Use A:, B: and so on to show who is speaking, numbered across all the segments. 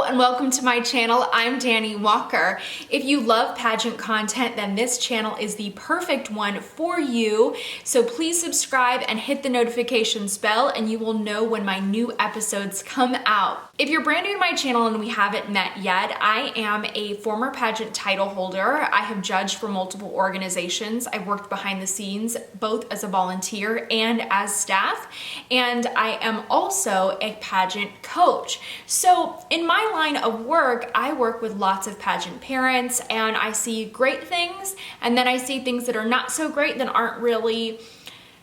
A: and welcome to my channel. I'm Dani Walker. If you love pageant content, then this channel is the perfect one for you. So please subscribe and hit the notifications bell and you will know when my new episodes come out. If you're brand new to my channel and we haven't met yet, I am a former pageant title holder. I have judged for multiple organizations. I've worked behind the scenes, both as a volunteer and as staff. And I am also a pageant coach. So in my line of work, I work with lots of pageant parents and I see great things and then I see things that are not so great that aren't really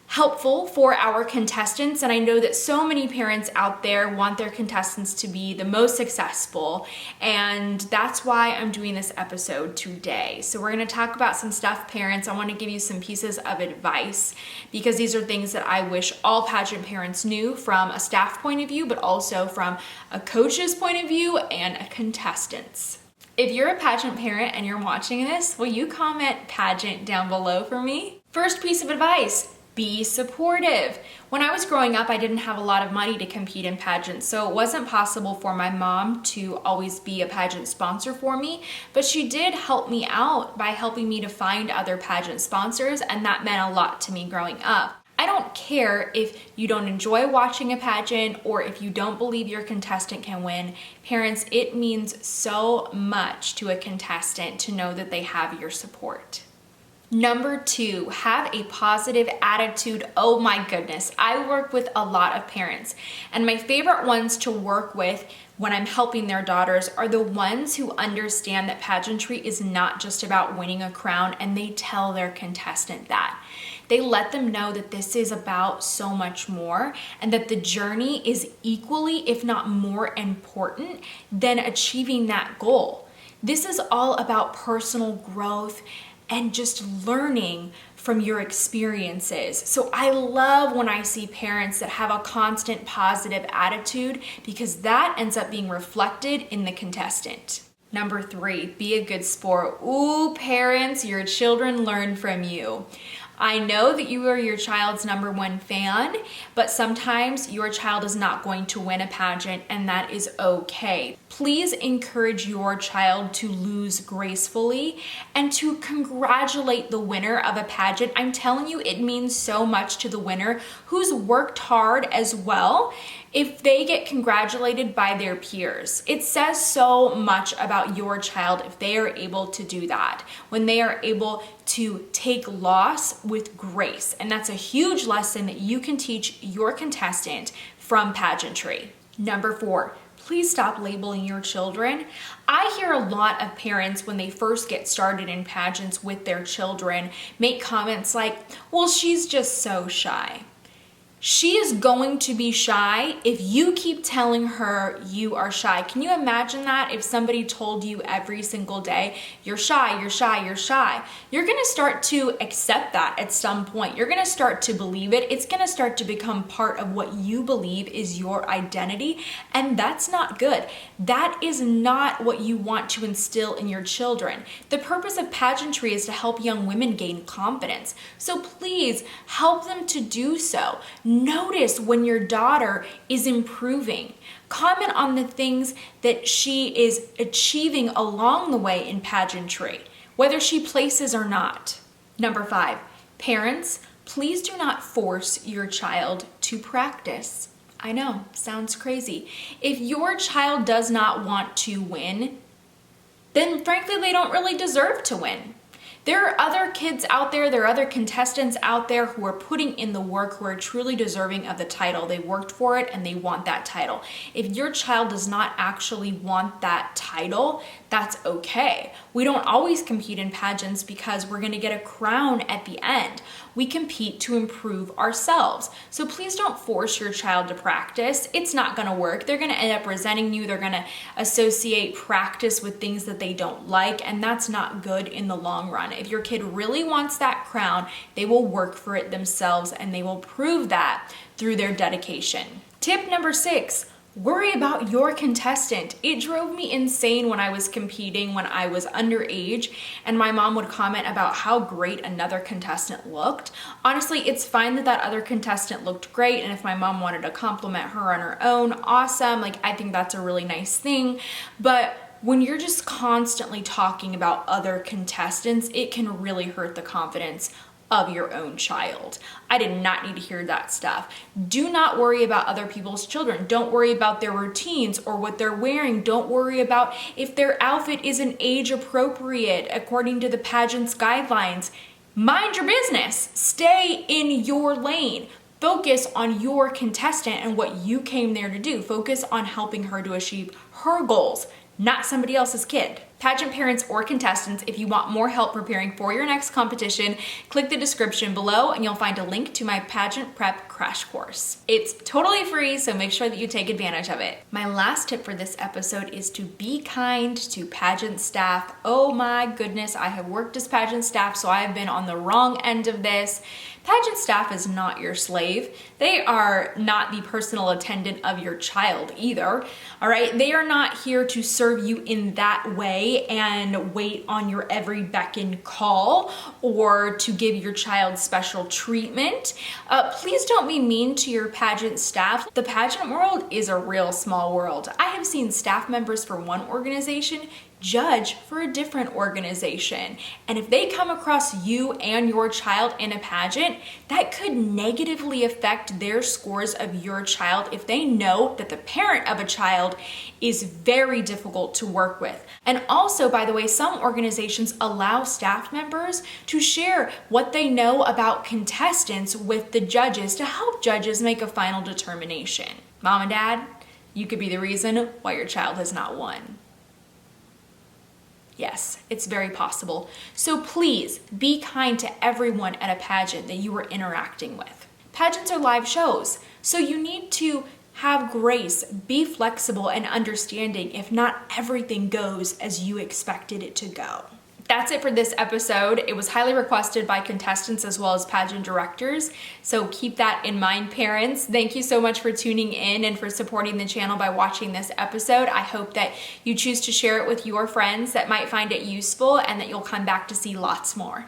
A: helpful for our contestants. And I know that so many parents out there want their contestants to be the most successful, and that's why I'm doing this episode today. So we're going to talk about some stuff, parents. I want to give you some pieces of advice because these are things that I wish all pageant parents knew from a staff point of view, but also from a coach's point of view and a contestant's. If you're a pageant parent and you're watching this, will you comment pageant down below for me? First piece of advice: be supportive. When I was growing up, I didn't have a lot of money to compete in pageants, so it wasn't possible for my mom to always be a pageant sponsor for me, but she did help me out by helping me to find other pageant sponsors, and that meant a lot to me growing up. I don't care if you don't enjoy watching a pageant or if you don't believe your contestant can win. Parents, it means so much to a contestant to know that they have your support. Number 2, have a positive attitude. Oh my goodness, I work with a lot of parents, and my favorite ones to work with when I'm helping their daughters are the ones who understand that pageantry is not just about winning a crown, and they tell their contestant that. They let them know that this is about so much more and that the journey is equally, if not more important than achieving that goal. This is all about personal growth and just learning from your experiences. So I love when I see parents that have a constant positive attitude because that ends up being reflected in the contestant. Number 3, be a good sport. Ooh, parents, your children learn from you. I know that you are your child's number 1 fan, but sometimes your child is not going to win a pageant, and that is okay. Please encourage your child to lose gracefully and to congratulate the winner of a pageant. I'm telling you, it means so much to the winner who's worked hard as well if they get congratulated by their peers. It says so much about your child if they are able to do that, when they are able to take loss with grace. And that's a huge lesson that you can teach your contestant from pageantry. Number 4, please stop labeling your children. I hear a lot of parents when they first get started in pageants with their children make comments like, well, she's just so shy. She is going to be shy if you keep telling her you are shy. Can you imagine that if somebody told you every single day, you're shy, you're shy, you're shy? You're gonna start to accept that at some point. You're gonna start to believe it. It's gonna start to become part of what you believe is your identity, and that's not good. That is not what you want to instill in your children. The purpose of pageantry is to help young women gain confidence. So please help them to do so. Notice when your daughter is improving. Comment on the things that she is achieving along the way in pageantry, whether she places or not. Number 5, parents, please do not force your child to practice. I know, sounds crazy. If your child does not want to win, then frankly, they don't really deserve to win. There are other kids out there, there are other contestants out there who are putting in the work, who are truly deserving of the title. They worked for it and they want that title. If your child does not actually want that title, that's okay. We don't always compete in pageants because we're gonna get a crown at the end. We compete to improve ourselves. So please don't force your child to practice. It's not gonna work. They're gonna end up resenting you. They're gonna associate practice with things that they don't like, and that's not good in the long run. If your kid really wants that crown, they will work for it themselves and they will prove that through their dedication. Tip number 6, Worry about your contestant. It drove me insane when I was competing when I was underage and my mom would comment about how great another contestant looked. Honestly, it's fine that that other contestant looked great, and if my mom wanted to compliment her on her own, awesome. Like, I think that's a really nice thing. But when you're just constantly talking about other contestants, it can really hurt the confidence of your own child. I did not need to hear that stuff. Do not worry about other people's children. Don't worry about their routines or what they're wearing. Don't worry about if their outfit isn't age appropriate according to the pageant's guidelines. Mind your business. Stay in your lane. Focus on your contestant and what you came there to do. Focus on helping her to achieve her goals, not somebody else's kid. Pageant parents or contestants, if you want more help preparing for your next competition, click the description below and you'll find a link to my pageant prep crash course. It's totally free, so make sure that you take advantage of it. My last tip for this episode is to be kind to pageant staff. Oh my goodness, I have worked as pageant staff, so I have been on the wrong end of this. Pageant staff is not your slave. They are not the personal attendant of your child either, all right? They are not here to serve you in that way and wait on your every beck and call or to give your child special treatment. Please don't be mean to your pageant staff. The pageant world is a real small world. I have seen staff members for one organization judge for a different organization. And if they come across you and your child in a pageant, that could negatively affect their scores of your child if they know that the parent of a child is very difficult to work with. And also, by the way, some organizations allow staff members to share what they know about contestants with the judges to help judges make a final determination. Mom and dad, you could be the reason why your child has not won. Yes, it's very possible. So please be kind to everyone at a pageant that you are interacting with. Pageants are live shows, so you need to have grace, be flexible and understanding if not everything goes as you expected it to go. That's it for this episode. It was highly requested by contestants as well as pageant directors, so keep that in mind, parents. Thank you so much for tuning in and for supporting the channel by watching this episode. I hope that you choose to share it with your friends that might find it useful and that you'll come back to see lots more.